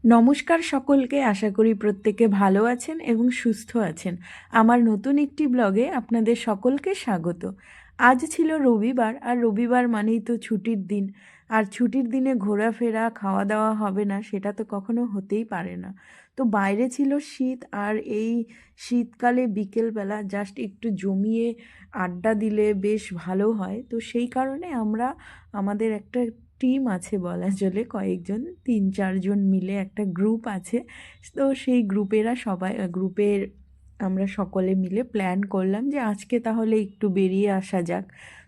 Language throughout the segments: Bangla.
নমস্কার সকলকে, আশা করি প্রত্যেকে ভালো আছেন এবং সুস্থ আছেন। আমার নতুন একটি ব্লগে আপনাদের সকলকে স্বাগত। আজ ছিল রবিবার, আর রবিবার মানেই তো ছুটির দিন। আর ছুটির দিনে ঘোরাফেরা, খাওয়া দাওয়া হবে না সেটা তো কখনো হতেই পারে না। তো বাইরে ছিল শীত, আর এই শীতকালে বিকেলবেলা জাস্ট একটু জমিয়ে আড্ডা দিলে বেশ ভালো হয়। তো সেই কারণে আমরা আমাদের একটা টিম আছে বলা চলে, কয়েকজন ৩-৪ জন মিলে একটা গ্রুপ আছে। তো সেই গ্রুপের আমরা সকলে মিলে প্ল্যান করলাম যে আজকে তাহলে একটু বেরিয়ে আসা যাক।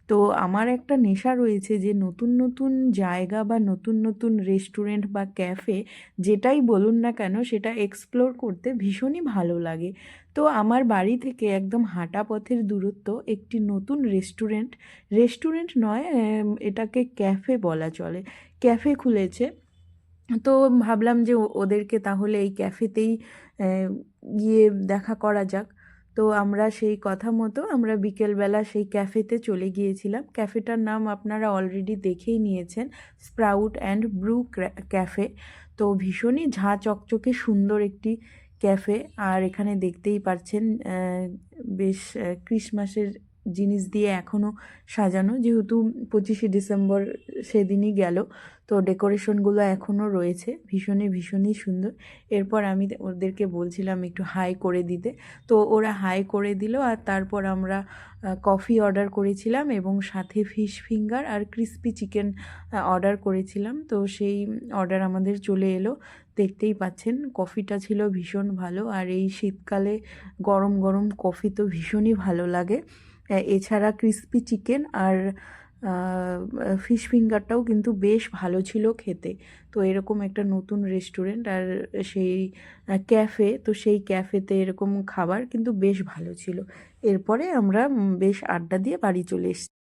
তো আমার একটা নেশা রয়েছে যে নতুন নতুন জায়গা বা নতুন নতুন রেস্টুরেন্ট বা ক্যাফে, যেটাই বলুন না কেন, সেটা এক্সপ্লোর করতে ভীষণই ভালো লাগে। তো আমার বাড়ি থেকে একদম হাঁটা পথের দূরত্ব একটি নতুন রেস্টুরেন্ট নয়, এটাকে ক্যাফে বলা চলে, ক্যাফে খুলেছে। তো ভাবলাম যে ওদেরকে তাহলে এই ক্যাফেতেই গিয়ে দেখা করা যাক। তো আমরা সেই কথা মতো আমরা বিকেলবেলা সেই ক্যাফেতে চলে গিয়েছিলাম। ক্যাফেটার নাম আপনারা অলরেডি দেখেই নিয়েছেন, স্প্রাউট অ্যান্ড ব্রু ক্যাফে। তো ভীষণই ঝাঁ চকচকে সুন্দর একটি ক্যাফে। আর এখানে দেখতেই পাচ্ছেন বেশ ক্রিসমাসের জিনিস দিয়ে এখনও সাজানো, যেহেতু 25শে ডিসেম্বর সেদিনই গেল। তো ডেকোরেশনগুলো এখনও রয়েছে, ভীষণই সুন্দর। এরপর আমি ওদেরকে বলছিলাম একটু হাই করে দিতে, তো ওরা হাই করে দিল। আর তারপর আমরা কফি অর্ডার করেছিলাম এবং সাথে ফিশ ফিঙ্গার আর ক্রিস্পি চিকেন অর্ডার করেছিলাম। তো সেই অর্ডার আমাদের চলে এলো। দেখতেই পাচ্ছেন কফিটা ছিল ভীষণ ভালো, আর এই শীতকালে গরম গরম কফি তো ভীষণই ভালো লাগে। এছাড়া ক্রিস্পি চিকেন আর ফিশ ফিঙ্গারটাও কিন্তু বেশ ভালো ছিল খেতে। তো এরকম একটা নতুন রেস্টুরেন্ট আর সেই ক্যাফে, তো সেই ক্যাফেতে এরকম খাবার কিন্তু বেশ ভালো ছিল। এরপরে আমরা বেশ আড্ডা দিয়ে বাড়ি চলে এসেছি।